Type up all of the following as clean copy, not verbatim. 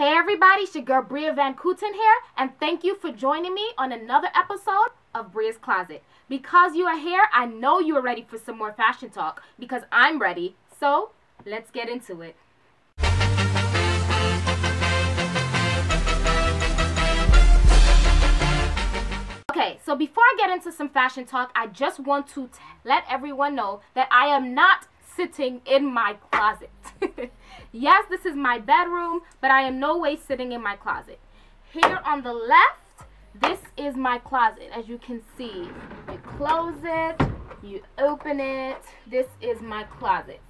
Hey everybody, it's your girl Bria Van Kooten here, and thank you for joining me on another episode of Bria's Closet. Because you are here, I know you are ready for some more fashion talk, because I'm ready. So, let's get into it. Okay, so before I get into some fashion talk, I just want to let everyone know that I am not sitting in my closet. Yes, this is my bedroom, but I am no way sitting in my closet. Here on the left, this is my closet. As you can see, you close it, you open it. This is my closet.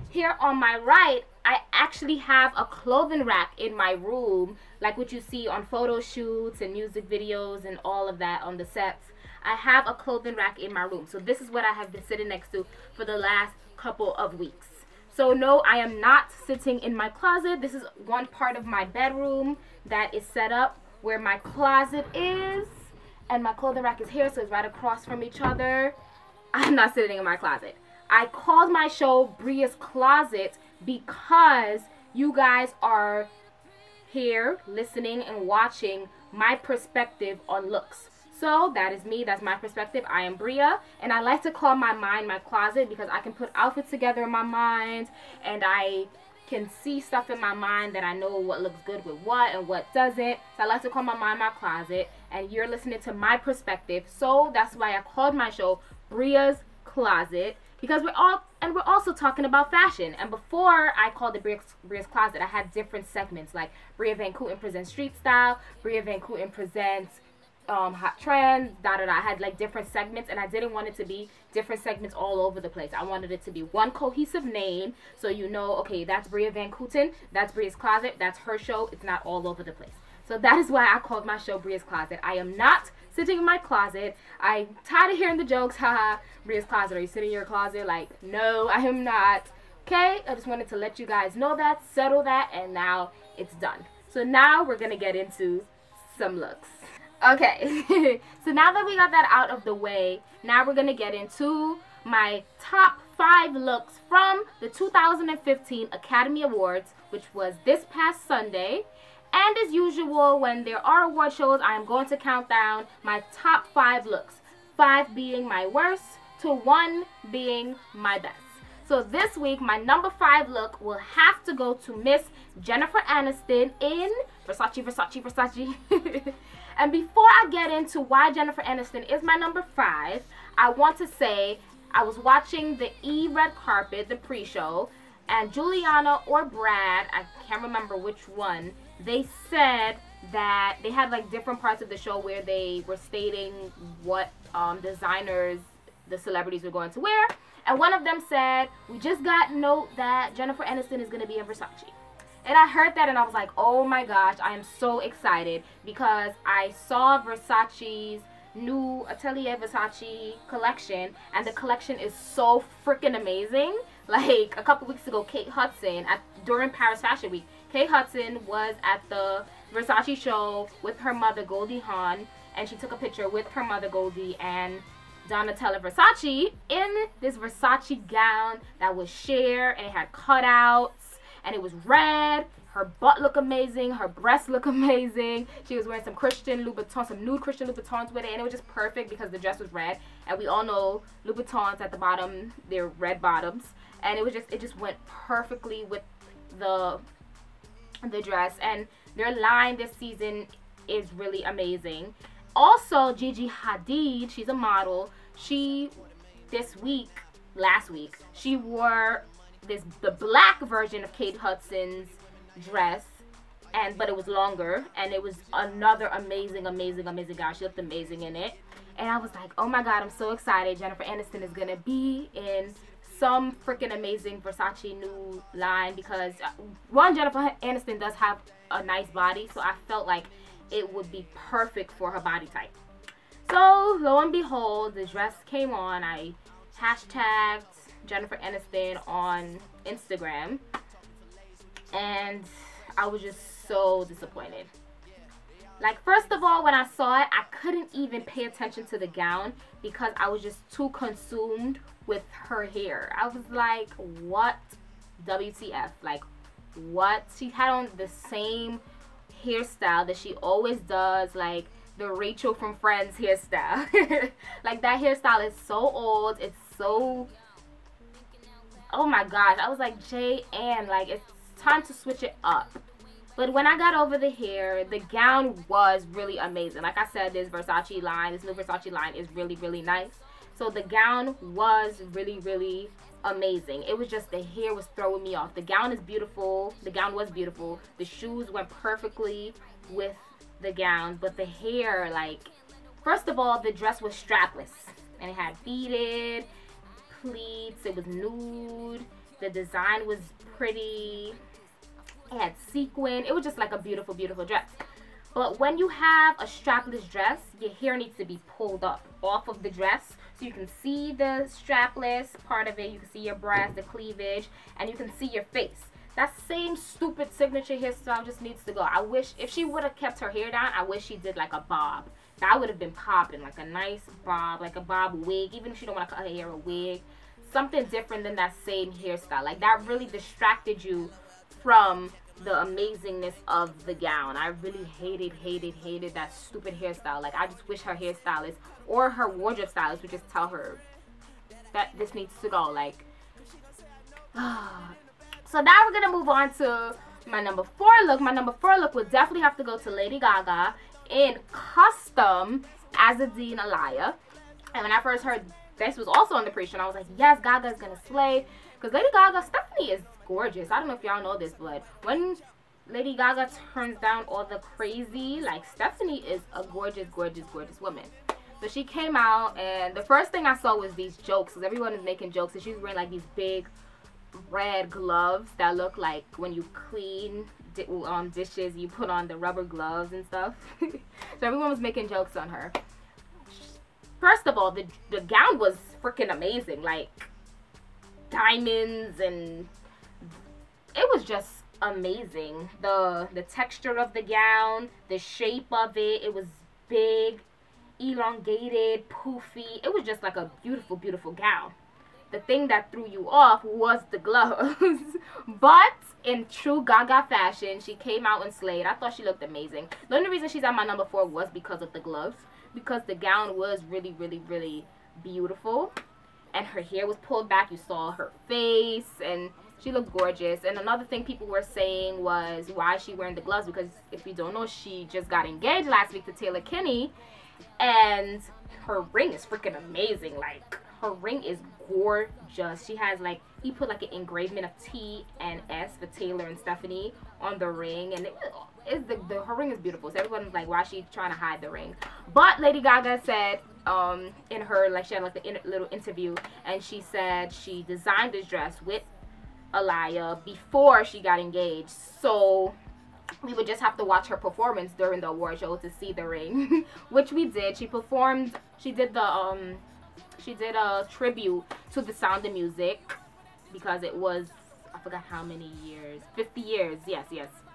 Here on my right, I actually have a clothing rack in my room, like what you see on photo shoots and music videos and all of that on the sets. I have a clothing rack in my room. So this is what I have been sitting next to for the last couple of weeks. So no, I am not sitting in my closet. This is one part of my bedroom that is set up where my closet is, and my clothing rack is here, so it's right across from each other. I'm not sitting in my closet. I called my show Bria's Closet because you guys are here listening and watching my perspective on looks. So that is me, that's my perspective. I am Bria, and I like to call my mind my closet because I can put outfits together in my mind, and I can see stuff in my mind that I know what looks good with what and what doesn't. So I like to call my mind my closet, and you're listening to my perspective. So that's why I called my show Bria's Closet, because we're also talking about fashion. And before I called it Bria's Closet, I had different segments like Bria Van Kooten presents street style, Bria Van Kooten presents hot trends, I had like different segments, and I didn't want it to be different segments all over the place. I wanted it to be one cohesive name, so you know, okay, that's Bria Van Kooten, that's Bria's Closet, that's her show. It's not all over the place. So that is why I called my show Bria's Closet. I am not sitting in my closet. I'm tired of hearing the jokes, haha, Bria's Closet, are you sitting in your closet? Like, no, I am not. Okay, I just wanted to let you guys know that, settle that, and now it's done. So now we're gonna get into some looks. Okay, so now that we got that out of the way, now we're going to get into my top 5 looks from the 2015 Academy Awards, which was this past Sunday. And as usual, when there are award shows, I am going to count down my top 5 looks. 5 being my worst to 1 being my best. So this week, my number 5 look will have to go to Miss Jennifer Aniston in Versace. And before I get into why Jennifer Aniston is my number 5, I want to say I was watching the red carpet, the pre-show, and Juliana or Brad, I can't remember which one, they said that they had like different parts of the show where they were stating what designers the celebrities were going to wear. And one of them said, we just got note that Jennifer Aniston is going to be in Versace. And I heard that and I was like, oh my gosh, I am so excited because I saw Versace's new Atelier Versace collection, and the collection is so freaking amazing. Like a couple weeks ago, Kate Hudson, during Paris Fashion Week, Kate Hudson was at the Versace show with her mother, Goldie Hawn, and she took a picture with her mother, Goldie, and Donatella Versace in this Versace gown that was sheer, and it had cutouts. And it was red. Her butt looked amazing. Her breasts look amazing. She was wearing some Christian Louboutins, some nude Christian Louboutins with it. And it was just perfect because the dress was red. And we all know Louboutins at the bottom, they're red bottoms. And it just went perfectly with the dress. And their line this season is really amazing. Also, Gigi Hadid, she's a model. Last week, she wore the black version of Kate Hudson's dress, but it was longer, and it was another amazing gown. She looked amazing in it, and I was like, oh my god, I'm so excited. Jennifer Aniston is gonna be in some freaking amazing Versace new line because Jennifer Aniston does have a nice body, so I felt like it would be perfect for her body type. So lo and behold, the dress came on. I hashtagged Jennifer Aniston on Instagram, and I was just so disappointed. Like, first of all, when I saw it, I couldn't even pay attention to the gown because I was just too consumed with her hair. I was like, what WTF? Like, what? She had on the same hairstyle that she always does, like the Rachel from Friends hairstyle. Like, that hairstyle is so old. It's so, oh my gosh. I was like, J-Ann, like, it's time to switch it up. But when I got over the hair, the gown was really amazing. Like I said, this new Versace line is really, really nice. So the gown was really, really amazing. It was just the hair was throwing me off. The gown is beautiful. The gown was beautiful. The shoes went perfectly with the gown. But the hair, like, first of all, the dress was strapless. And it had beaded pleats. It was nude. The design was pretty. It had sequin. It was just like a beautiful, beautiful dress. But when you have a strapless dress, your hair needs to be pulled up off of the dress. So you can see the strapless part of it. You can see your breast, the cleavage, and you can see your face. That same stupid signature hairstyle just needs to go. I wish, if she would have kept her hair down, I wish she did like a bob. That would have been popping, like a nice bob, like a bob wig. Even if she don't want to cut her hair, a wig. Something different than that same hairstyle. Like, that really distracted you from the amazingness of the gown. I really hated that stupid hairstyle. Like, I just wish her hairstylist or her wardrobe stylist would just tell her that this needs to go. Like, so now we're gonna move on to my number 4 look. My number 4 look would definitely have to go to Lady Gaga in Custom as Iggy Azalea. And when I first heard this was also on the pre-show, I was like, yes, Gaga's gonna slay. Because Lady Gaga, Stephanie is gorgeous. I don't know if y'all know this, but when Lady Gaga turns down all the crazy, like, Stephanie is a gorgeous, gorgeous, gorgeous woman. So she came out, and the first thing I saw was these jokes, because everyone is making jokes, and she's wearing like these big red gloves that look like when you clean dishes, you put on the rubber gloves and stuff. So everyone was making jokes on her. First of all, the gown was freaking amazing. Like, diamonds, and it was just amazing. The texture of the gown, the shape of it, it was big, elongated, poofy. It was just like a beautiful, beautiful gown. The thing that threw you off was the gloves. But in true Gaga fashion, she came out and slayed. I thought she looked amazing. The only reason she's at my number 4 was because of the gloves, because the gown was really, really, really beautiful. And her hair was pulled back. You saw her face, and she looked gorgeous. And another thing people were saying was, why is she wearing the gloves? Because if you don't know, she just got engaged last week to Taylor Kinney, and her ring is freaking amazing. Like, her ring is gorgeous. She has, like, he put like an engraving of T and S for Taylor and Stephanie on the ring, and her ring is beautiful. So everyone's like, why is she trying to hide the ring? But Lady Gaga said, in her, like, she had like a little interview, and she said she designed this dress with Alaya before she got engaged, so we would just have to watch her performance during the award show to see the ring. Which we did. She performed, she did a tribute to The Sound of Music, because it was, I forgot how many years, 50 years, yes,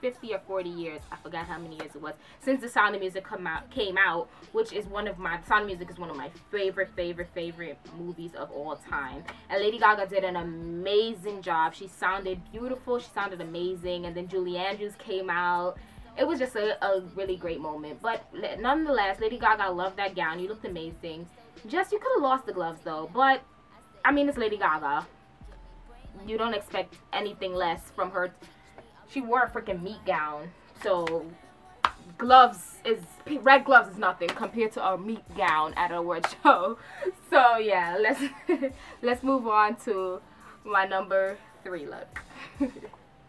50 or 40 years, I forgot how many years it was, since The Sound of Music came out, which is The Sound of Music is one of my favorite movies of all time. And Lady Gaga did an amazing job. She sounded beautiful, she sounded amazing, and then Julie Andrews came out. It was just a really great moment. But nonetheless, Lady Gaga, I love that gown. You looked amazing. Just, you could have lost the gloves though, but I mean, it's Lady Gaga. You don't expect anything less from her. She wore a freaking meat gown, so red gloves is nothing compared to a meat gown at an award show. So yeah, let's move on to my number 3 look.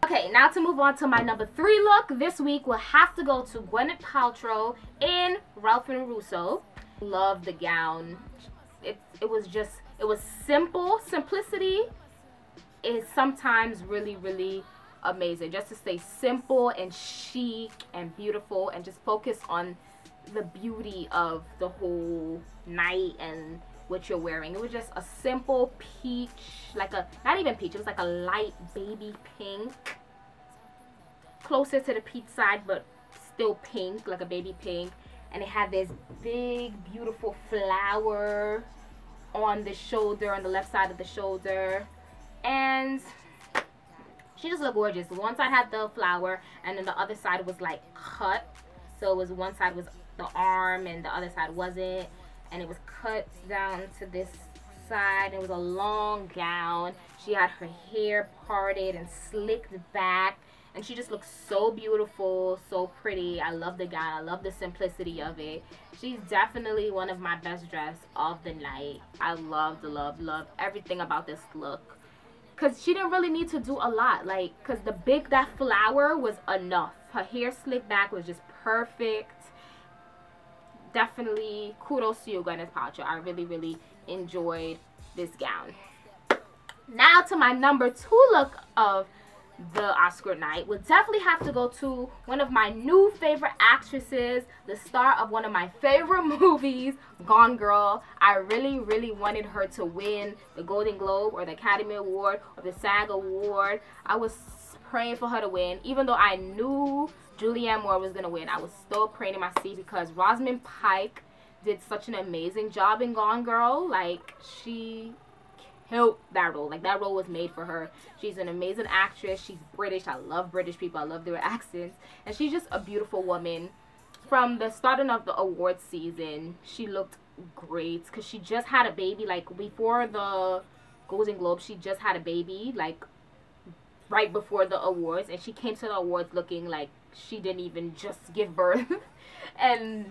Okay, now to move on to my number 3 look, this week will have to go to Gwyneth Paltrow in Ralph and Russo. Love the gown. It was simple. Simplicity is sometimes really, really amazing. Just to stay simple and chic and beautiful, and just focus on the beauty of the whole night and what you're wearing. It was just a simple peach, like a, not even peach, it was like a light baby pink, closer to the peach side but still pink, like a baby pink. And it had this big beautiful flower on the shoulder, on the left side of the shoulder, and She just looked gorgeous. One side had the flower, and then the other side was like cut. So it was one side was the arm, and the other side wasn't. And it was cut down to this side. It was a long gown. She had her hair parted and slicked back. And she just looked so beautiful, so pretty. I love the gown. I love the simplicity of it. She's definitely one of my best dressed of the night. I love everything about this look. Because she didn't really need to do a lot. Like, because that flower was enough. Her hair slicked back was just perfect. Definitely kudos to you, Gwyneth Paltrow. I really enjoyed this gown. Now to my number 2 look of the Oscar night would definitely have to go to one of my new favorite actresses, the star of one of my favorite movies, Gone Girl. I really wanted her to win the Golden Globe or the Academy Award or the SAG Award. I was praying for her to win, even though I knew Julianne Moore was gonna win. I was still praying in my seat because Rosamund Pike did such an amazing job in Gone Girl. Like, she killed that role. Like, that role was made for her. She's an amazing actress. She's British. I love British people. I love their accents. And she's just a beautiful woman. From the starting of the awards season, she looked great because she just had a baby. Like, before the Golden Globe, she just had a baby, like, right before the awards. And she came to the awards looking like she didn't even just give birth. And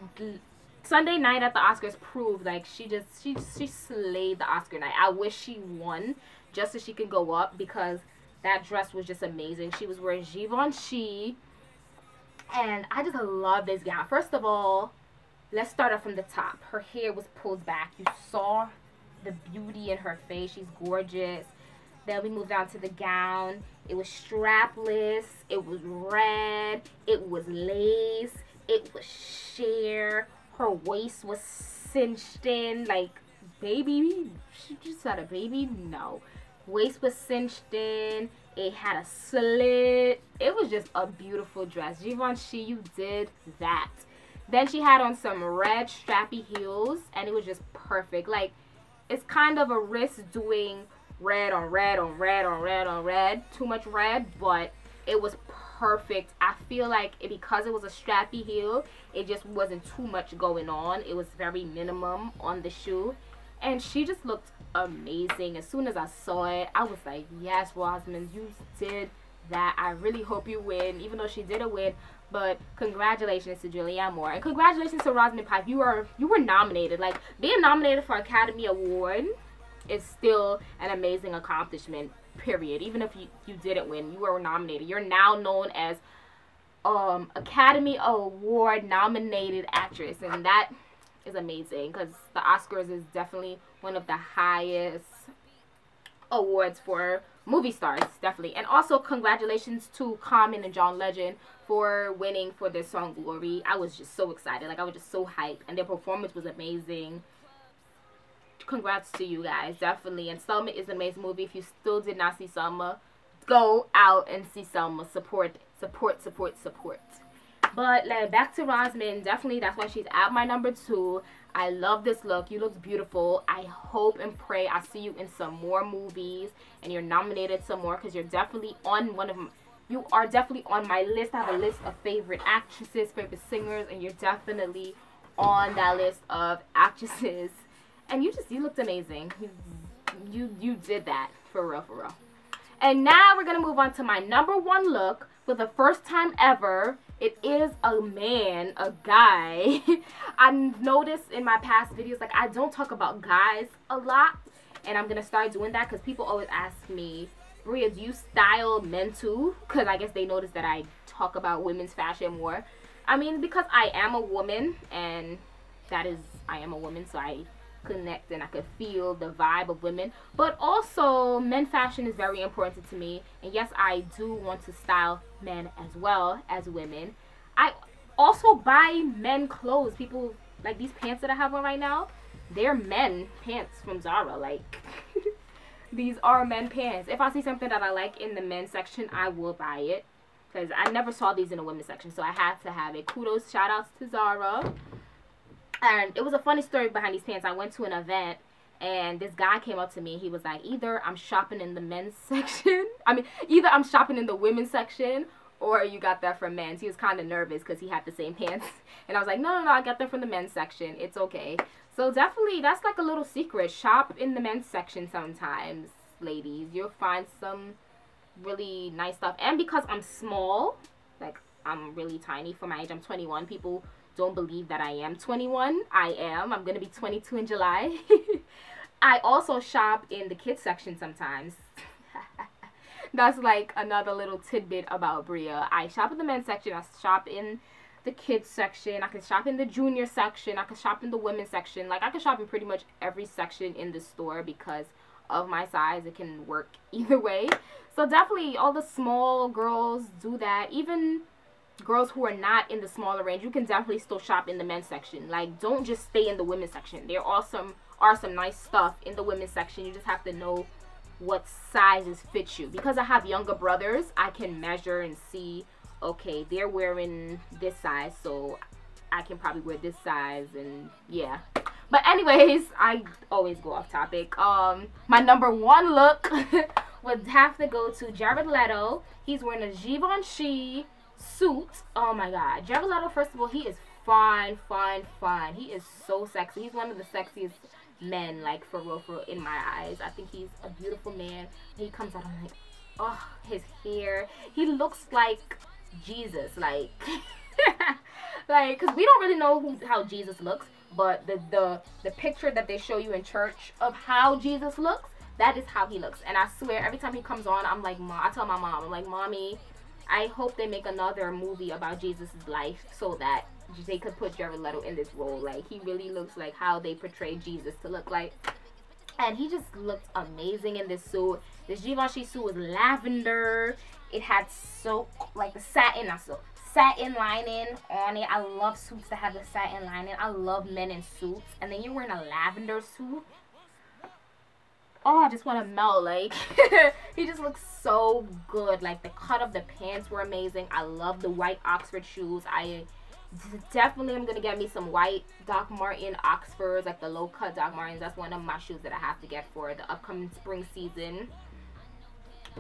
Sunday night at the Oscars proved like she slayed the Oscar night. I wish she won just so she could go up because that dress was just amazing. She was wearing Givenchy, and I just love this gown. First of all, let's start off from the top. Her hair was pulled back. You saw the beauty in her face. She's gorgeous. Then we moved down to the gown. It was strapless. It was red. It was lace. It was sheer. Her waist was cinched in, like, baby, she just had a baby? No. Waist was cinched in. It had a slit. It was just a beautiful dress. Givenchy, you did that. Then she had on some red strappy heels, and it was just perfect. Like, it's kind of a risk doing red on red on red on red on red. Too much red, but it was perfect. I feel like because it was a strappy heel, it just wasn't too much going on. It was very minimum on the shoe, and she just looked amazing. As soon as I saw it, I was like, yes, Rosamund, you did that. I really hope you win, even though she didn't win. But congratulations to Julianne Moore, and congratulations to Rosamund Pike. You were nominated. Like, being nominated for Academy Award is still an amazing accomplishment, period. Even if you didn't win, you were nominated. You're now known as Academy Award nominated actress, and that is amazing because the Oscars is definitely one of the highest awards for movie stars, definitely. And also congratulations to Common and John Legend for winning for their song Glory. I was just so excited. Like, I was just so hyped, and their performance was amazing. Congrats to you guys, definitely. And Selma is an amazing movie. If you still did not see Selma, go out and see Selma. Support. But like, back to Rosamund, definitely that's why she's at my number 2. I love this look. You look beautiful. I hope and pray I see you in some more movies and you're nominated some more, because you're definitely on you are definitely on my list. I have a list of favorite actresses, favorite singers, and you're definitely on that list of actresses. And you looked amazing. You did that, for real. And now we're going to move on to my number 1 look. For the first time ever, it is a man, a guy. I've noticed in my past videos, like, I don't talk about guys a lot. And I'm going to start doing that because people always ask me, Bria, do you style men too? Because I guess they notice that I talk about women's fashion more. I mean, because I am a woman, and I am a woman, so I connect and I could feel the vibe of women. But also, men fashion is very important to me, and yes, I do want to style men as well as women. I also buy men clothes. People, like these pants that I have on right now, they're men pants from Zara. Like, these are men pants. If I see something that I like in the men's section, I will buy it, because I never saw these in the women's section, so I had to have it. Kudos, shout outs to Zara. And it was a funny story behind these pants. I went to an event, And this guy came up to me. He was like, either I'm shopping in the men's section. Either I'm shopping in the women's section, or you got that from men's. He was kind of nervous because he had the same pants. And I was like, no, I got them from the men's section. It's okay. So definitely, that's like a little secret. Shop in the men's section sometimes, ladies. You'll find some really nice stuff. And because I'm small, like, I'm really tiny for my age. I'm 21. People don't believe that I am 21. I am. I'm going to be 22 in July. I also shop in the kids section sometimes. That's like another little tidbit about Bria. I shop in the men's section. I shop in the kids section. I can shop in the junior section. I can shop in the women's section. Like, I can shop in pretty much every section in the store because of my size. It can work either way. So definitely all the small girls do that. Even girls who are not in the smaller range, you can definitely still shop in the men's section. Like, don't just stay in the women's section. There are some nice stuff in the women's section. You just have to know what sizes fit you. Because I have younger brothers, I can measure and see, okay, they're wearing this size, so I can probably wear this size, and yeah. But anyways, I always go off topic. My number one look would have to go to Jared Leto. He's wearing a Givenchy suit. Oh my god. Jared Leto, first of all, he is fine. He is so sexy. He's one of the sexiest men, like, for real, in my eyes. I think he's a beautiful man. He comes out, I'm like, oh, his hair. He looks like Jesus, like, like, because we don't really know how Jesus looks, but the picture that they show you in church of how Jesus looks, that is how he looks. And I swear, every time he comes on, I'm like, Mom, I tell my mom, I'm like, Mommy, I hope they make another movie about Jesus' life so that they could put Jared Leto in this role. Like, he really looks like how they portray Jesus to look like. And he just looked amazing in this suit. This Givenchy suit was lavender. It had silk, like the satin, not silk, satin lining on it. I love suits that have the satin lining. I love men in suits. And then you're wearing a lavender suit. Oh, I just want to melt. Like, he just looks so good. Like, the cut of the pants were amazing. I love the white Oxford shoes. I definitely am going to get me some white Doc Marten Oxfords, like the low cut Doc Martens. That's one of my shoes that I have to get for the upcoming spring season.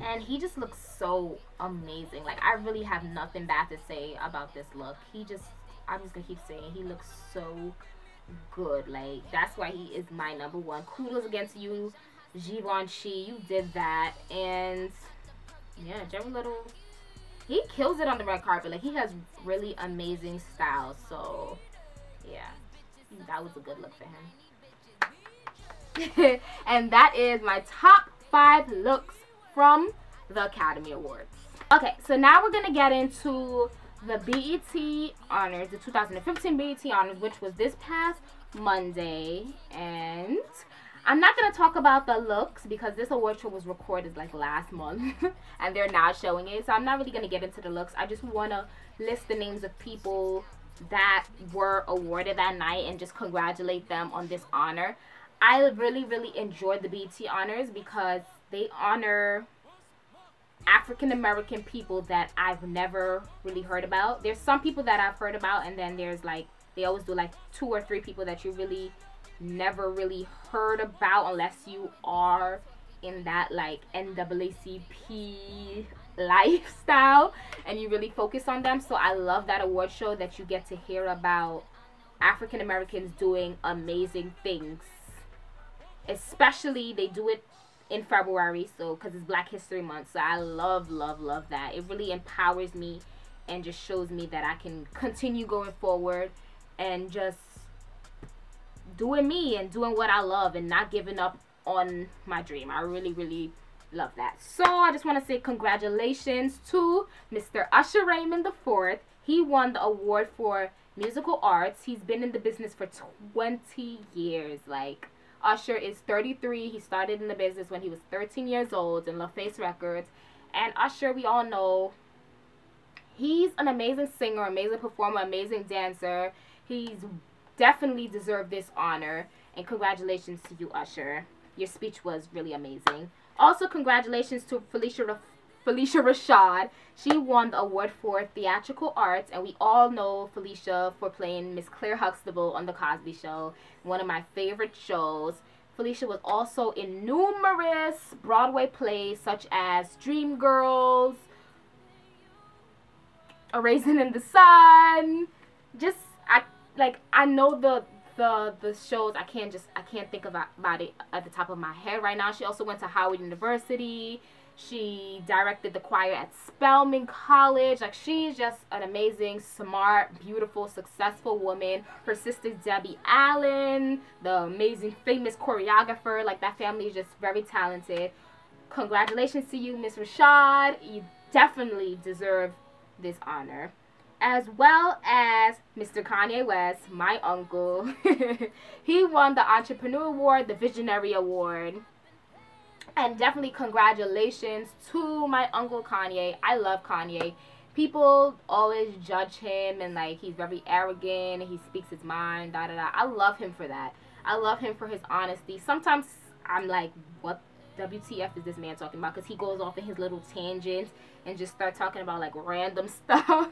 And he just looks so amazing. Like, I really have nothing bad to say about this look. I'm just going to keep saying, he looks so good. Like, that's why he is my number one. Kudos against you, Givenchy. You did that. And yeah, Jared Leto, he kills it on the red carpet. Like, he has really amazing style. So yeah, that was a good look for him. And that is my top 5 looks from the Academy Awards. Okay, so now we're gonna get into the BET Honors, the 2015 BET Honors, which was this past Monday. And I'm not going to talk about the looks because this award show was recorded like last month and they're now showing it. So I'm not really going to get into the looks. I just want to list the names of people that were awarded that night and just congratulate them on this honor. I really enjoyed the BET Honors because they honor African American people that I've never really heard about. There's some people that I've heard about, and then there's like, they always do like 2 or 3 people that you really never really heard about unless you are in that like NAACP lifestyle and you really focus on them. So I love that award show that you get to hear about African Americans doing amazing things. Especially they do it in February, so because it's Black History Month. So I love that. It really empowers me and just shows me that I can continue going forward and just doing me and doing what I love and not giving up on my dream. I really love that. So I just want to say congratulations to Mr. Usher Raymond IV. He won the award for musical arts. He's been in the business for 20 years. Like, Usher is 33. He started in the business when he was 13 years old in LaFace Records. And Usher, we all know, he's an amazing singer, amazing performer, amazing dancer. He's definitely deserved this honor. And congratulations to you, Usher. Your speech was really amazing. Also, congratulations to Felicia Rashad. She won the award for theatrical arts, and we all know Felicia for playing Miss Claire Huxtable on The Cosby Show, one of my favorite shows. Felicia was also in numerous Broadway plays such as Dreamgirls, A Raisin in the Sun. Just I know the shows. I can't think about it at the top of my head right now. She also went to Howard University. She directed the choir at Spelman College. Like, she's just an amazing, smart, beautiful, successful woman. Her sister Debbie Allen, the amazing, famous choreographer. Like, that family is just very talented. Congratulations to you, Miss Rashad. You definitely deserve this honor. As well as Mr. Kanye West, my uncle. He won the Entrepreneur Award, the Visionary Award. And definitely congratulations to my uncle Kanye. I love Kanye. People always judge him and like he's very arrogant. He speaks his mind, da da da. I love him for that. I love him for his honesty. Sometimes I'm like, what WTF is this man talking about? Because he goes off in his little tangents and just start talking about like random stuff.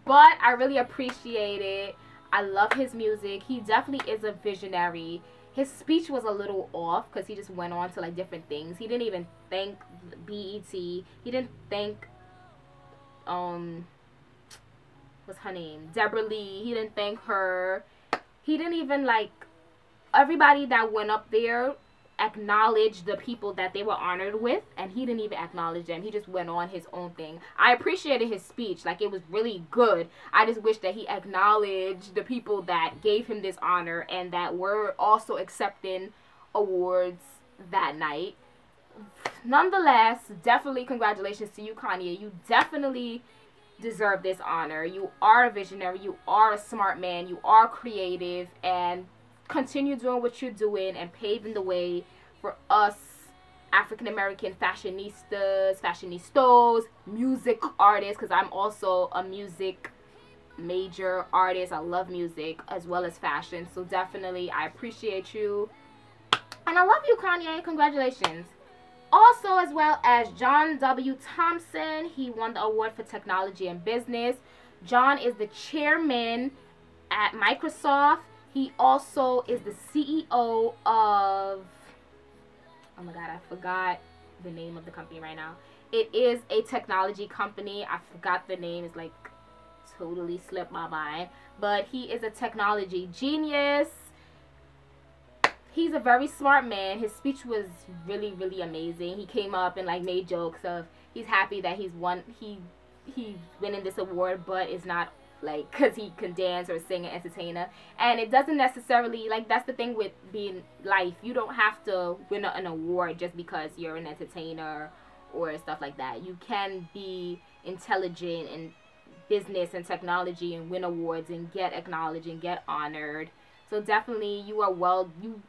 But I really appreciate it. I love his music. He definitely is a visionary. His speech was a little off because he just went on to like different things. He didn't even thank BET. He didn't thank what's her name? Deborah Lee. He didn't thank her. He didn't even like everybody that went up there acknowledge the people that they were honored with, and he didn't even acknowledge them. He just went on his own thing. I appreciated his speech. Like, it was really good. I just wish that he acknowledged the people that gave him this honor and that were also accepting awards that night. Nonetheless, definitely congratulations to you, Kanye. You definitely deserve this honor. You are a visionary. You are a smart man. You are creative, and continue doing what you're doing and paving the way for us African-American fashionistas, music artists, because I'm also a music major artist. I love music as well as fashion. So definitely, I appreciate you. And I love you, Kanye. Congratulations. Also, as well as John W. Thompson. He won the award for technology and business. John is the chairman at Microsoft. He also is the CEO of, oh my God, I forgot the name of the company right now. It is a technology company. I forgot the name. It's like totally slipped my mind. But he is a technology genius. He's a very smart man. His speech was really, really amazing. He came up and like made jokes of he's happy that he's winning this award, but it's not like because he can dance or sing and entertainer. And it doesn't necessarily, like, that's the thing with being life. You don't have to win an award just because you're an entertainer or stuff like that. You can be intelligent in business and technology and win awards and get acknowledged and get honored. So definitely you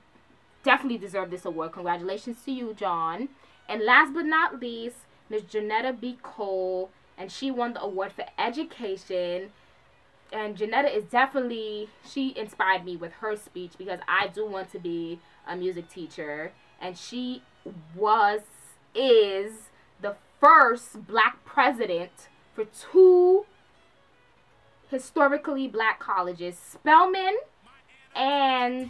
definitely deserve this award. Congratulations to you, John. And last but not least, Ms. Janetta B. Cole, and she won the award for education. And Janetta is definitely, she inspired me with her speech because I do want to be a music teacher. And she is the first black president for 2 historically black colleges, Spelman and,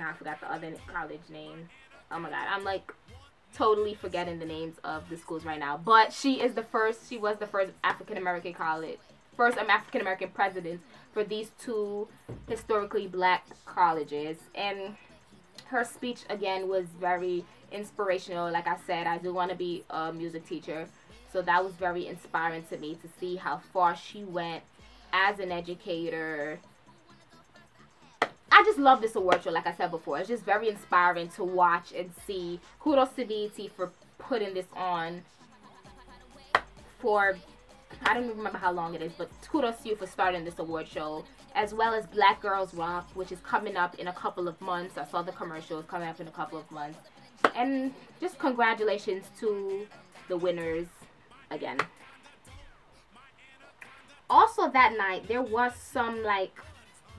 I forgot the other college name. Oh my God, I'm like totally forgetting the names of the schools right now. But she was the first African-American college. First African-American president for these 2 historically black colleges. And her speech, again, was very inspirational. Like I said, I do want to be a music teacher. So that was very inspiring to me to see how far she went as an educator. I just love this award show, like I said before. It's just very inspiring to watch and see. Kudos to BET for putting this on for, I don't even remember how long it is, but kudos to you for starting this award show. As well as Black Girls Rock, which is coming up in a couple of months. I saw the commercials coming up in a couple of months. And just congratulations to the winners again. Also that night, there was some like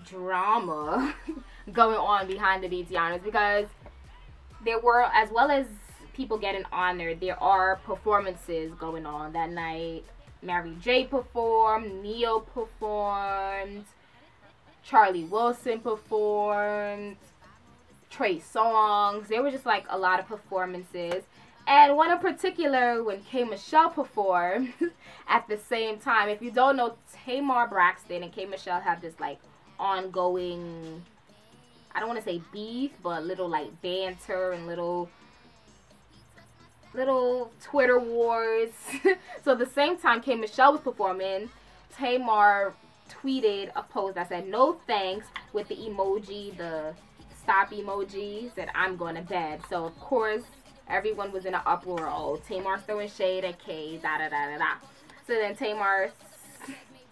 drama going on behind the BET Honors, because there were, as well as people getting honored, there are performances going on that night. Mary J performed, Neo performed, Charlie Wilson performed, Trey Songz. There were just like a lot of performances. And one in particular, when K. Michelle performed at the same time. If you don't know, Tamar Braxton and K. Michelle have this like ongoing, I don't want to say beef, but little like banter and little Twitter wars. So at the same time K. Michelle was performing, Tamar tweeted a post that said "no thanks" with the emoji, the stop emoji, said "I'm going to bed." So of course everyone was in an uproar. Oh, Tamar's throwing shade at K, da da da da da. So then Tamar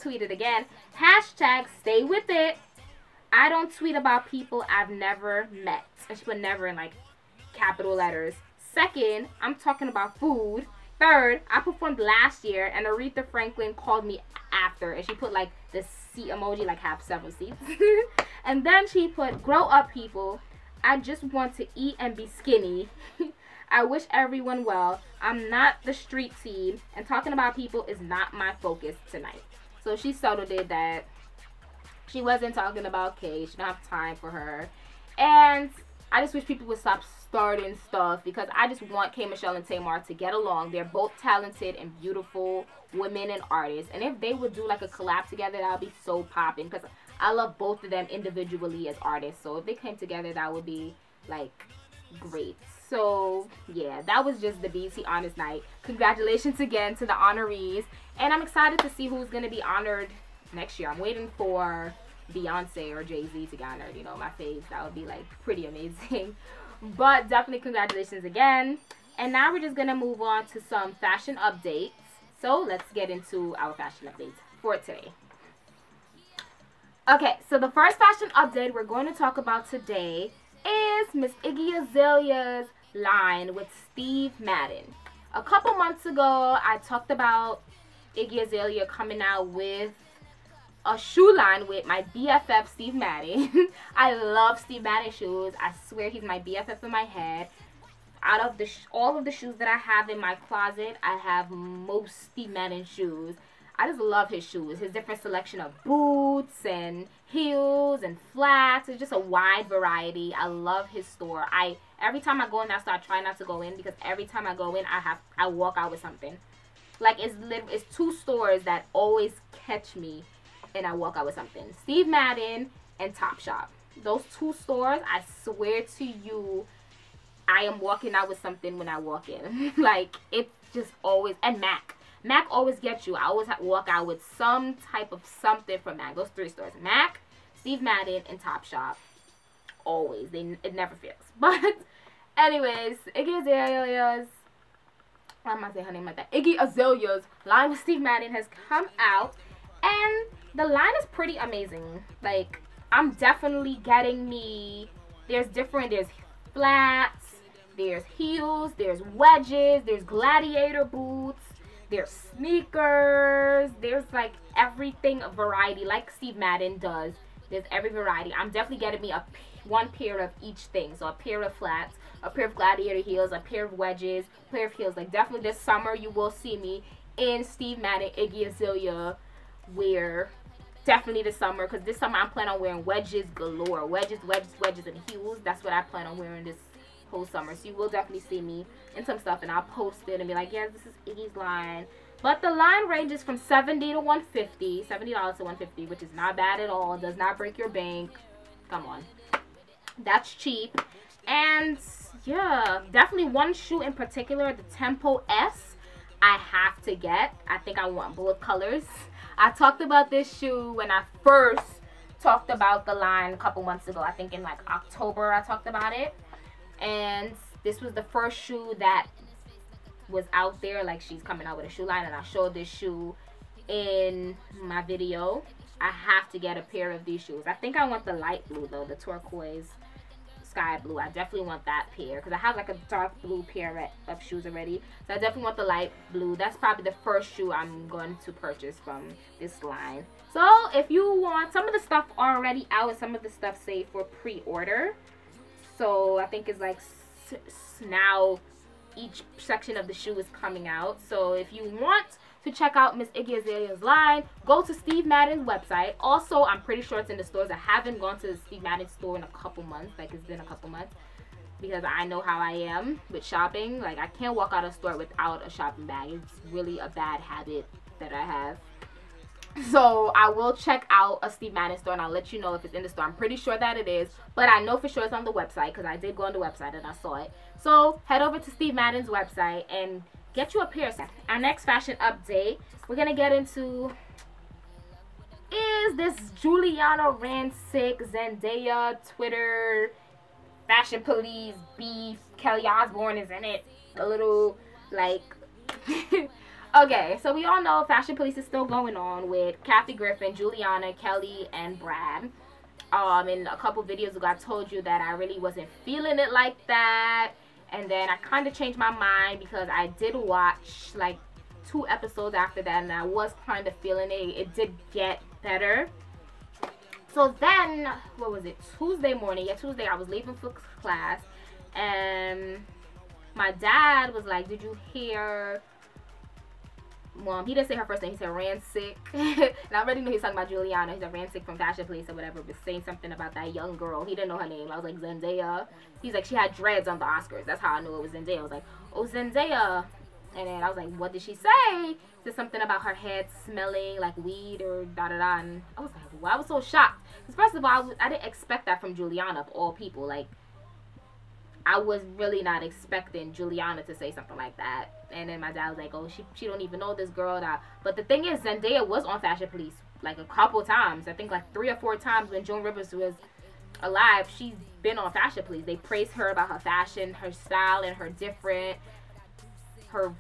tweeted again, hashtag stay with it. I don't tweet about people I've never met. And she put never in like capital letters. Second, I'm talking about food. Third, I performed last year and Aretha Franklin called me after. And she put like the seat emoji, like have several seats. And then she put, grow up people. I just want to eat and be skinny. I wish everyone well. I'm not the street team, and talking about people is not my focus tonight. So she settled it that she wasn't talking about Kay. She don't have time for her. And I just wish people would stop starting stuff, because I just want K. Michelle and Tamar to get along. They're both talented and beautiful women and artists. And if they would do like a collab together, that would be so popping, because I love both of them individually as artists. So if they came together, that would be like great. So yeah, that was just the BET Honors Night. Congratulations again to the honorees, and I'm excited to see who's gonna be honored next year. I'm waiting for Beyonce or Jay-Z to get honored, you know, my faves. That would be like pretty amazing. But definitely congratulations again. And now we're just gonna move on to some fashion updates. So let's get into our fashion updates for today. Okay, so the first fashion update we're going to talk about today is Miss Iggy Azalea's line with Steve Madden. A couple months ago, I talked about Iggy Azalea coming out with a shoe line with my BFF Steve Madden. I love Steve Madden shoes. I swear he's my BFF in my head. Out of the all of the shoes that I have in my closet, I have most Steve Madden shoes. I just love his shoes. His different selection of boots and heels and flats. It's just a wide variety. I love his store. Every time I go in that store, I try not to go in, because every time I go in, I walk out with something. Like it's two stores that always catch me and I walk out with something. Steve Madden and Topshop. Those two stores, I swear to you, I am walking out with something when I walk in. Like, it's just always, and Mac. Mac always gets you. I always walk out with some type of something from Mac. Those three stores. Mac, Steve Madden, and Topshop. Always. It never fails. But, anyways, Iggy Azalea's, why am I saying her name like that? Iggy Azalea's line with Steve Madden has come out. And the line is pretty amazing. Like, I'm definitely getting me, there's flats, there's heels, there's wedges, there's gladiator boots, there's sneakers, there's like everything, a variety, like Steve Madden does. There's every variety. I'm definitely getting me one pair of each thing. So a pair of flats, a pair of gladiator heels, a pair of wedges, a pair of heels. Like, definitely this summer you will see me in Steve Madden, Iggy Azalea wear. Definitely this summer, because this summer I'm planning on wearing wedges galore. Wedges, and heels. That's what I plan on wearing this whole summer. So you will definitely see me in some stuff, and I'll post it and be like, yes, this is Iggy's line. But the line ranges from $70 to $150, $70 to $150, which is not bad at all. It does not break your bank. Come on, that's cheap. And yeah, definitely one shoe in particular, the Tempo S, I have to get. I think I want both colors. I talked about this shoe when I first talked about the line a couple months ago. I think in like October I talked about it. And this was the first shoe that was out there. Like, she's coming out with a shoe line, and I showed this shoe in my video. I have to get a pair of these shoes. I think I want the light blue though, the turquoise sky blue. I definitely want that pair, because I have like a dark blue pair of shoes already. So I definitely want the light blue. That's probably the first shoe I'm going to purchase from this line. So if you want, some of the stuff already out and some of the stuff saved for pre-order. So I think it's like now each section of the shoe is coming out. So if you want to check out Miss Iggy Azalea's line, go to Steve Madden's website. Also, I'm pretty sure it's in the stores. I haven't gone to the Steve Madden store in a couple months. Like, it's been a couple months. Because I know how I am with shopping. Like, I can't walk out of a store without a shopping bag. It's really a bad habit that I have. So I will check out a Steve Madden store and I'll let you know if it's in the store. I'm pretty sure that it is, but I know for sure it's on the website because I did go on the website and I saw it. So head over to Steve Madden's website and get you a pair. Our next fashion update we're gonna get into is this Giuliana Rancic Zendaya Twitter fashion police beef. Kelly Osbourne is in it. A little like okay, so we all know Fashion Police is still going on with Kathy Griffin, Giuliana, Kelly, and Brad. In a couple videos ago, I told you that I really wasn't feeling it like that. And then I kind of changed my mind because I did watch like 2 episodes after that. And I was kind of feeling it. It did get better. So then, what was it? Tuesday morning. Yeah, Tuesday, I was leaving for class. And my dad was like, did you hear... Well, he didn't say her first name. He said Rancic. And I already knew he was talking about Giuliana. He said Rancic from Fashion Police or whatever. But saying something about that young girl. He didn't know her name. I was like, Zendaya. He's like, she had dreads on the Oscars. That's how I knew it was Zendaya. I was like, oh, Zendaya. And then I was like, what did she say? Said something about her head smelling like weed or da-da-da. And I was like, well, I was so shocked. Because first of all, I didn't expect that from Giuliana of all people. Like, I was really not expecting Giuliana to say something like that. And then my dad was like, oh, she don't even know this girl. But the thing is, Zendaya was on Fashion Police like a couple times. I think like 3 or 4 times when Joan Rivers was alive. She's been on Fashion Police. They praised her about her fashion, her style, and her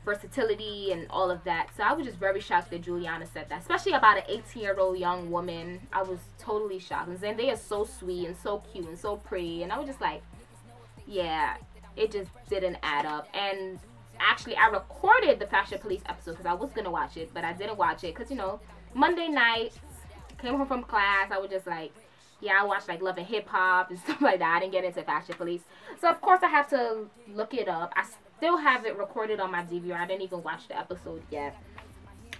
versatility and all of that. So I was just very shocked that Giuliana said that. Especially about an 18-year-old young woman. I was totally shocked. And Zendaya is so sweet and so cute and so pretty. And I was just like, yeah, it just didn't add up. And actually, I recorded the Fashion Police episode because I was going to watch it, but I didn't watch it because, you know, Monday night, came home from class, I was just like, yeah, I watched like Love and Hip Hop and stuff like that. I didn't get into Fashion Police. So, of course, I had to look it up. I still have it recorded on my DVR. I didn't even watch the episode yet.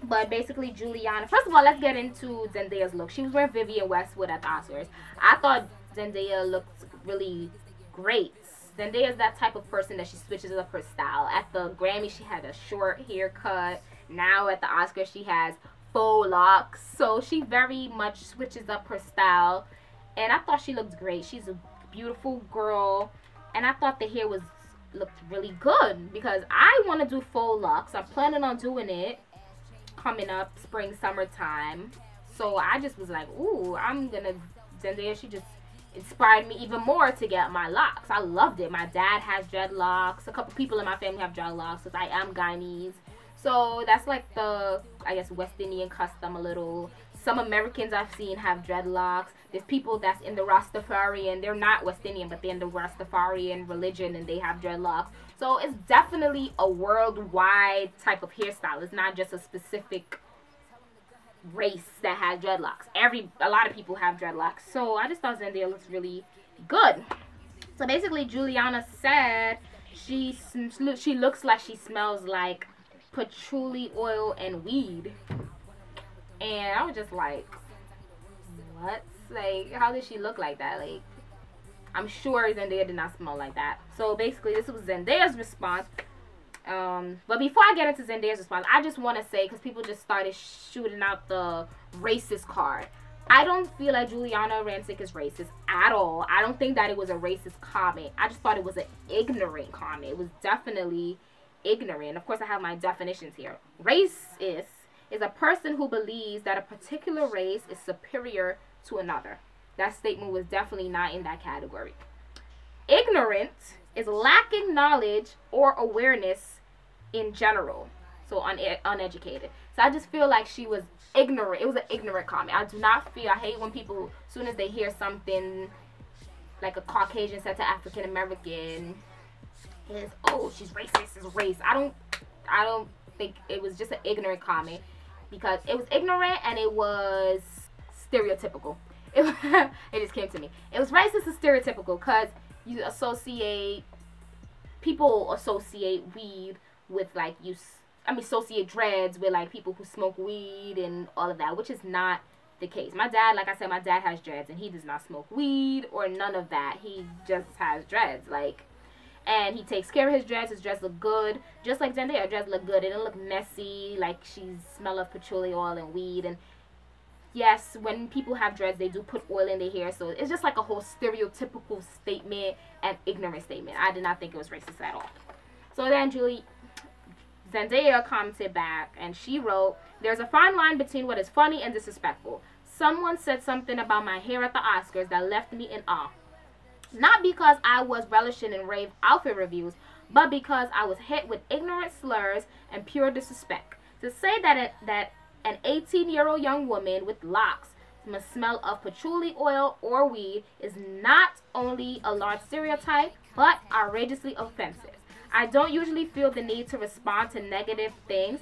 But basically, Giuliana, first of all, let's get into Zendaya's look. She was wearing Vivienne Westwood at the Oscars. I thought Zendaya looked really great. Zendaya is that type of person that she switches up her style. At the Grammy, she had a short haircut. Now at the Oscars, she has faux locks. So she very much switches up her style. And I thought she looked great. She's a beautiful girl. And I thought the hair looked really good. Because I want to do faux locks. I'm planning on doing it coming up spring, summertime. So I just was like, ooh, I'm going to... Zendaya, she just... inspired me even more to get my locks. I loved it. My dad has dreadlocks. A couple people in my family have dreadlocks because I am Guyanese. So that's like the, I guess, West Indian custom a little. Some Americans I've seen have dreadlocks. There's people that's in the Rastafarian. They're not West Indian, but they're in the Rastafarian religion and they have dreadlocks. So it's definitely a worldwide type of hairstyle. It's not just a specific race that has dreadlocks. A lot of people have dreadlocks. So I just thought Zendaya looks really good. So basically, Giuliana said she looks like she smells like patchouli oil and weed. And I was just like, what? Like, how did she look like that? Like, I'm sure Zendaya did not smell like that. So basically, this was Zendaya's response. But before I get into Zendaya's response, I just want to say, because people just started shooting out the racist card. I don't feel like Giuliana Rancic is racist at all. I don't think that it was a racist comment. I just thought it was an ignorant comment. It was definitely ignorant. Of course, I have my definitions here. Racist is a person who believes that a particular race is superior to another. That statement was definitely not in that category. Ignorant is lacking knowledge or awareness in general. So uneducated. So I just feel like she was ignorant. It was an ignorant comment. I do not feel, I hate when people, as soon as they hear something like a Caucasian said to African American, is, oh, she's racist, is race. I don't think it was just an ignorant comment, because it was ignorant and it was stereotypical. It just came to me. It was racist and stereotypical because people associate weed with like associate dreads with like people who smoke weed and all of that, which is not the case. My dad, like I said, my dad has dreads and he does not smoke weed or none of that. He just has dreads, like, and he takes care of his dreads. His dreads look good, just like Zendaya. Her dreads look good. They don't look messy, like she smell of patchouli oil and weed. And yes, when people have dreads, they do put oil in their hair, so it's just like a whole stereotypical statement and ignorant statement. I did not think it was racist at all. So then Zendaya commented back and she wrote, "There's a fine line between what is funny and disrespectful. Someone said something about my hair at the Oscars that left me in awe. Not because I was relishing in rave outfit reviews, but because I was hit with ignorant slurs and pure disrespect. To say that an 18-year-old young woman with locks must smell of patchouli oil or weed is not only a large stereotype, but outrageously offensive. I don't usually feel the need to respond to negative things,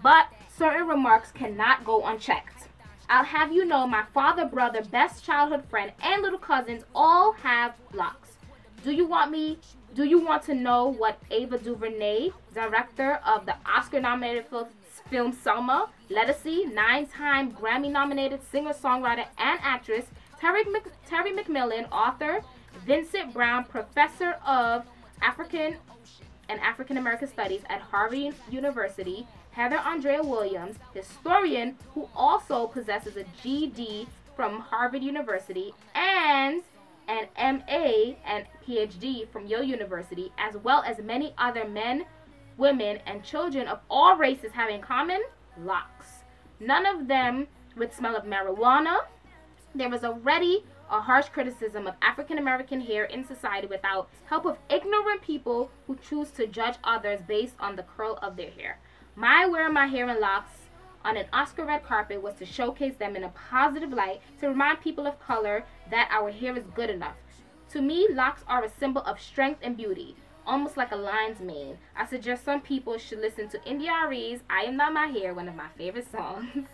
but certain remarks cannot go unchecked. I'll have you know my father, brother, best childhood friend, and little cousins all have locks. Do you want to know what Ava DuVernay, director of the Oscar-nominated film Selma, Legacy, 9-time Grammy-nominated singer-songwriter and actress, Terry McMillan, author, Vincent Brown, professor of African American Studies at Harvard University, Heather Andrea Williams, historian who also possesses a GED from Harvard University and an MA and PhD from Yale University, as well as many other men, women, and children of all races have in common locks. None of them would smell of marijuana. There was already a harsh criticism of African American hair in society without help of ignorant people who choose to judge others based on the curl of their hair. My wearing my hair in locks on an Oscar red carpet was to showcase them in a positive light, to remind people of color that our hair is good enough. To me, locks are a symbol of strength and beauty, almost like a lion's mane. I suggest some people should listen to Iggy Azalea's I Am Not My Hair, one of my favorite songs,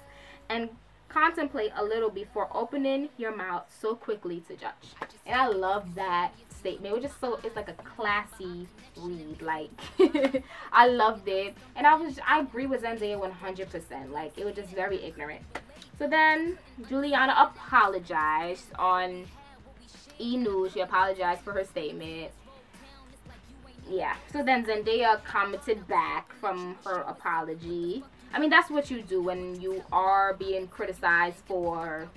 and contemplate a little before opening your mouth so quickly to judge." And I love that statement. It was just so, it's like a classy read. Like, I loved it. And I agree with Zendaya 100%. Like, it was just very ignorant. So then Juliana apologized on E! News. She apologized for her statement. Yeah. So then Zendaya commented back from her apology. I mean, that's what you do when you are being criticized for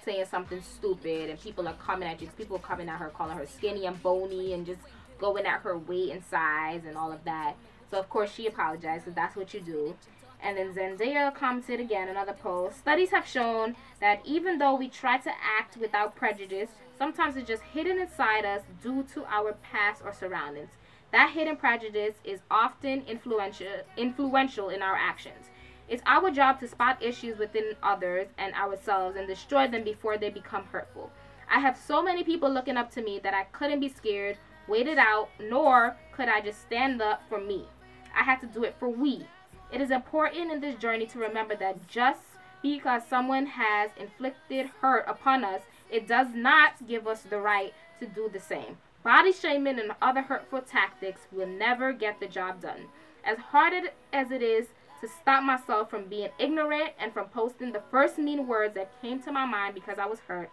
saying something stupid and people are coming at you. People are coming at her, calling her skinny and bony and just going at her weight and size and all of that. So, of course, she apologized, because that's what you do. And then Zendaya commented again, another post. "Studies have shown that even though we try to act without prejudice, sometimes it's just hidden inside us due to our past or surroundings. That hidden prejudice is often influential in our actions. It's our job to spot issues within others and ourselves and destroy them before they become hurtful. I have so many people looking up to me that I couldn't be scared, wait it out, nor could I just stand up for me. I had to do it for we. It is important in this journey to remember that just because someone has inflicted hurt upon us, it does not give us the right to do the same. Body shaming and other hurtful tactics will never get the job done. As hard as it is to stop myself from being ignorant and from posting the first mean words that came to my mind because I was hurt,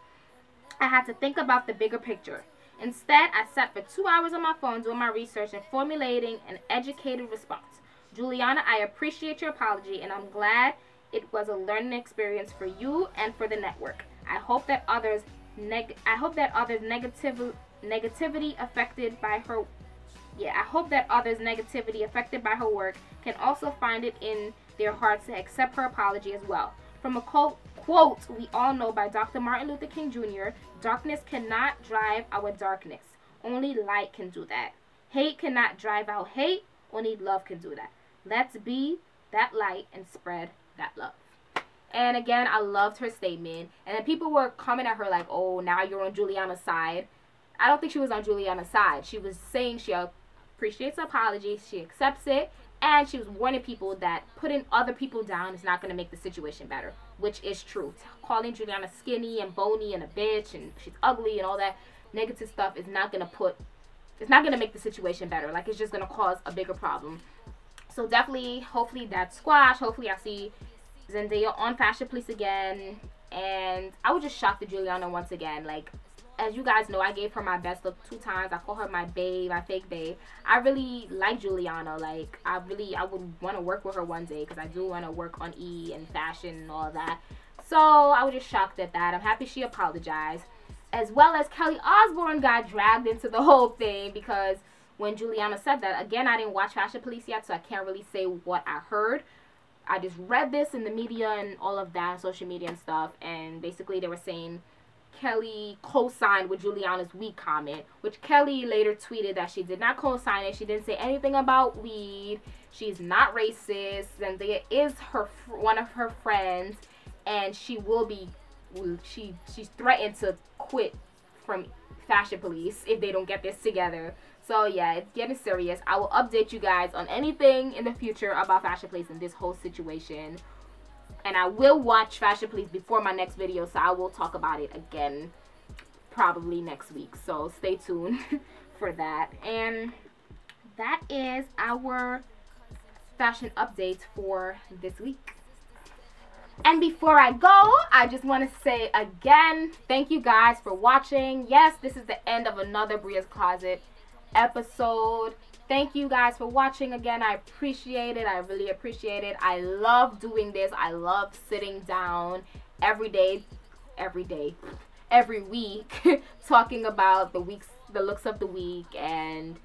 I had to think about the bigger picture. Instead, I sat for 2 hours on my phone doing my research and formulating an educated response. Juliana, I appreciate your apology, and I'm glad it was a learning experience for you and for the network. I hope that others negativity affected by her work can also find it in their hearts to accept her apology as well. From a quote we all know by Dr. Martin Luther King Jr., darkness cannot drive our darkness. Only light can do that. Hate cannot drive out hate. Only love can do that. Let's be that light and spread that love. And again, I loved her statement. And then people were coming at her like, oh, now you're on Juliana's side. I don't think she was on Juliana's side. She was saying she appreciates the apology, she accepts it, and she was warning people that putting other people down is not going to make the situation better, which is true. Calling Juliana skinny and bony and a bitch and she's ugly and all that negative stuff is not going to make the situation better. Like, it's just going to cause a bigger problem. So definitely, hopefully that's squash. Hopefully I see Zendaya on Fashion Police again. And I was just shocked at Juliana once again. Like, as you guys know, I gave her my best look 2 times. I call her my babe, my fake babe. I really like Juliana. Like, I would want to work with her one day, because I do want to work on E and fashion and all that. So I was just shocked at that. I'm happy she apologized. As well as Kelly Osbourne got dragged into the whole thing, because when Juliana said that, again, I didn't watch Fashion Police yet, so I can't really say what I heard. I just read this in the media and all of that, social media and stuff, and basically they were saying Kelly co-signed with Juliana's weed comment, which Kelly later tweeted that she did not co-sign it. She didn't say anything about weed. She's not racist. Zendaya is one of her friends, and she will be. She's threatened to quit from Fashion Police if they don't get this together. So yeah, it's getting serious. I will update you guys on anything in the future about Fashion Police and this whole situation. And I will watch Fashion Police before my next video, so I will talk about it again probably next week. So stay tuned for that. And that is our fashion update for this week. And before I go, I just want to say again, thank you guys for watching. Yes, this is the end of another Bria's Closet episode. Thank you guys for watching again. I appreciate it. I really appreciate it. I love doing this. I love sitting down every week talking about the looks of the week and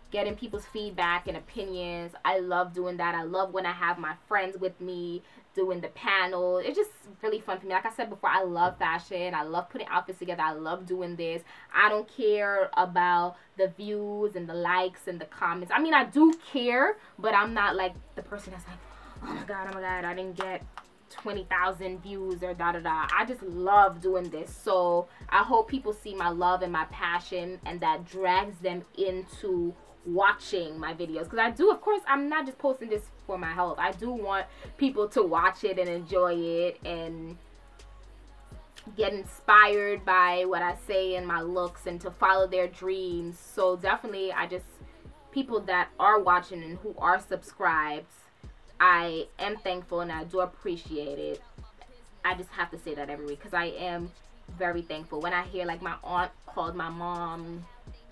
getting people's feedback and opinions. I love doing that. I love when I have my friends with me doing the panel. It's just really fun for me. Like I said before, I love fashion. I love putting outfits together. I love doing this. I don't care about the views and the likes and the comments. I mean, I do care, but I'm not like the person that's like, oh my god, I didn't get 20,000 views or da da da. I just love doing this. So I hope people see my love and my passion, and that drags them into watching my videos, because I do, of course, I'm not just posting this for my health. I do want people to watch it and enjoy it and get inspired by what I say and my looks and to follow their dreams. So definitely, people that are watching and who are subscribed, I am thankful and I do appreciate it. I just have to say that every week, because I am very thankful. When I hear, like, my aunt called my mom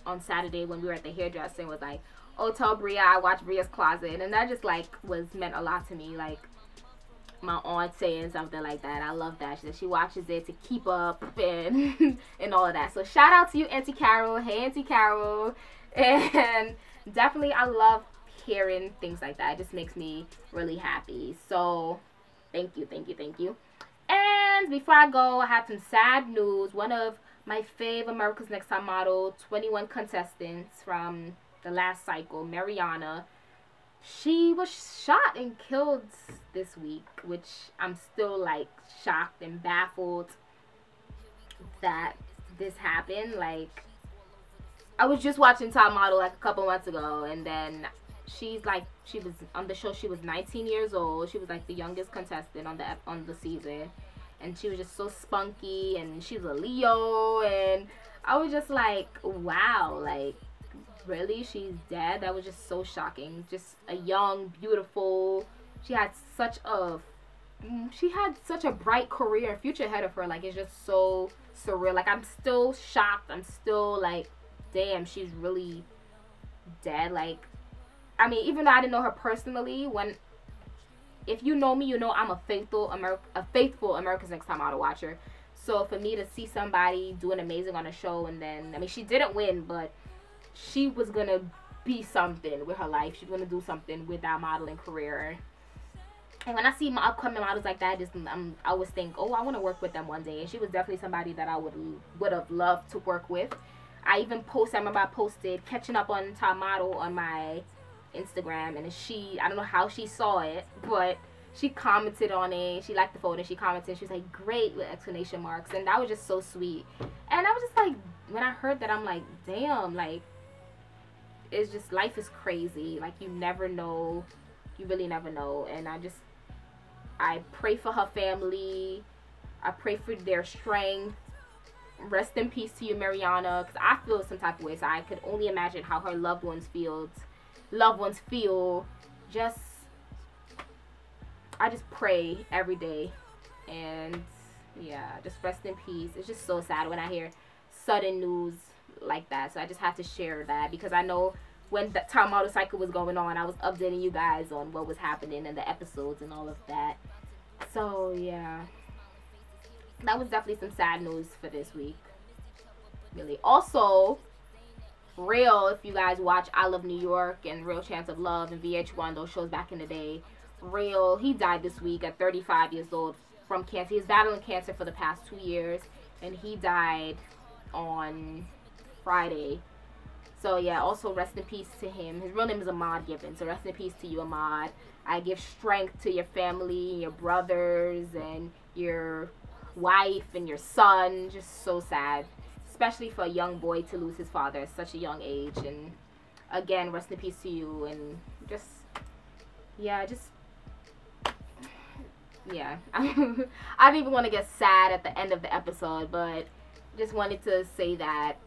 on Saturday when we were at the hairdresser and was like, oh, tell Bria I watched Bria's Closet, and that just like meant a lot to me. Like, my aunt saying something like that, I love that. She said she watches it to keep up and and all of that. So shout out to you, Auntie Carol. Hey, Auntie Carol. And definitely I love hearing things like that. It just makes me really happy. So thank you. And before I go, I have some sad news. One of my fave America's Next Top Model 21 contestants from the last cycle, Mariana, she was shot and killed this week, which I'm still like shocked and baffled that this happened. Like, I was just watching Top Model like a couple months ago, and then she was on the show. She was 19 years old. She was like the youngest contestant on the season. And she was just so spunky, and she's a Leo, and I was just like, wow, like, really, she's dead? That was just so shocking. Just a young, beautiful, she had such a bright career and future ahead of her. Like, it's just so surreal. Like, I'm still shocked. I'm still like, damn, she's really dead. Like, I mean, even though I didn't know her personally, if you know me, you know I'm a faithful America's Next Top Model watcher. So for me to see somebody doing amazing on a show, and then, I mean, she didn't win, but she was going to be something with her life. She's going to do something with that modeling career. And when I see my upcoming models like that, I always think, oh, I want to work with them one day. And she was definitely somebody that I would have loved to work with. I remember I posted Catching Up on Top Model on my Instagram, and I don't know how she saw it, but she commented on it. She liked the photo, she commented, she was like, great, with exclamation marks. And that was just so sweet. And I was just like, when I heard that, I'm like, damn, like, it's just, life is crazy. Like, you never know, you really never know. And I pray for her family. I pray for their strength. Rest in peace to you, Mariana, because I feel some type of way, so I could only imagine how her loved ones feel just I just pray every day. And yeah, just rest in peace. It's just so sad when I hear sudden news like that. So I just have to share that, because I know when the Top Motorcycle was going on, I was updating you guys on what was happening in the episodes and all of that. So yeah, that was definitely some sad news for this week. Really. Also, Real, if you guys watch I Love New York and Real Chance of Love and VH1, those shows back in the day, Real, he died this week at 35 years old from cancer. He was battling cancer for the past 2 years, and he died on Friday. So yeah, also rest in peace to him. His real name is Ahmad Gibbons, so rest in peace to you, Ahmad. I give strength to your family, your brothers, and your wife, and your son. Just so sad, especially for a young boy to lose his father at such a young age. And again, rest in peace to you. And just, yeah, I didn't even want to get sad at the end of the episode, but just wanted to say that.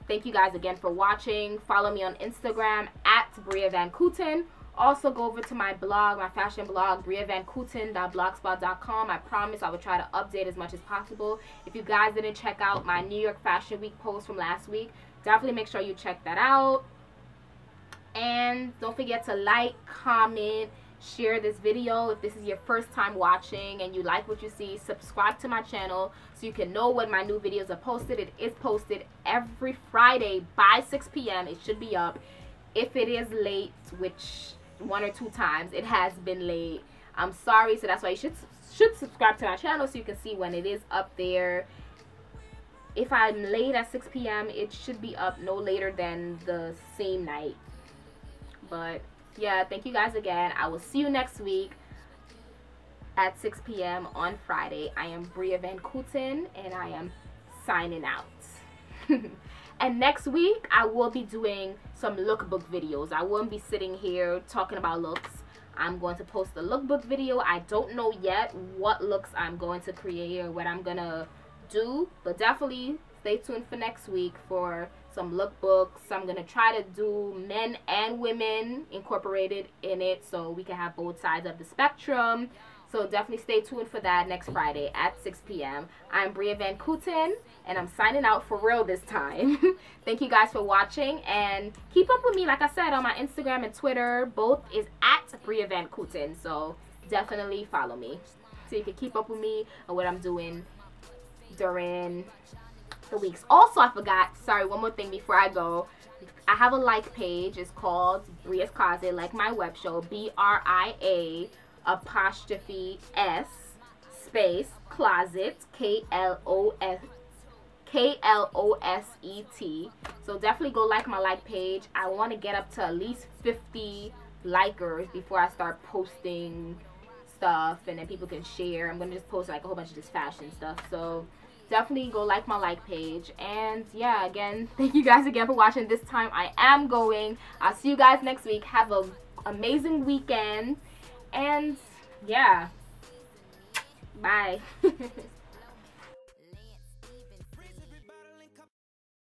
Thank you guys again for watching. Follow me on Instagram at Bria Van Kooten. Also go over to my blog, my fashion blog, briavankooten.blogspot.com. I promise I will try to update as much as possible. If you guys didn't check out my New York Fashion Week post from last week, definitely make sure you check that out. And don't forget to like, comment, share this video. If this is your first time watching and you like what you see, subscribe to my channel so you can know when my new videos are posted. It is posted every Friday by 6 p.m. It should be up. If it is late, which 1 or 2 times it has been late, I'm sorry. So that's why you should subscribe to my channel so you can see when it is up there. If I'm late at 6 p.m. it should be up no later than the same night. But yeah, thank you guys again. I will see you next week at 6 p.m. on Friday. I am Bria Van Kooten, and I am signing out. And next week, I will be doing some lookbook videos. I won't be sitting here talking about looks. I'm going to post a lookbook video. I don't know yet what looks I'm going to create or what I'm going to do, but definitely stay tuned for next week for some lookbooks. I'm going to try to do men and women incorporated in it so we can have both sides of the spectrum. So definitely stay tuned for that next Friday at 6 p.m. I'm Bria Van Kooten, and I'm signing out for real this time. Thank you guys for watching, and keep up with me, like I said, on my Instagram and Twitter. Both is at Bria Van Kooten, so definitely follow me so you can keep up with me and what I'm doing during the weeks. Also, I forgot, sorry, one more thing before I go. I have a like page. It's called Bria's Closet, like my web show, BRIA '(S) space closet, KLOSET. So definitely go like my like page. I want to get up to at least 50 likers before I start posting stuff, and then people can share. I'm gonna just post like a whole bunch of just fashion stuff. So definitely go like my like page. And yeah, again, thank you guys again for watching. This time I am going. I'll see you guys next week. Have an amazing weekend, and yeah, bye.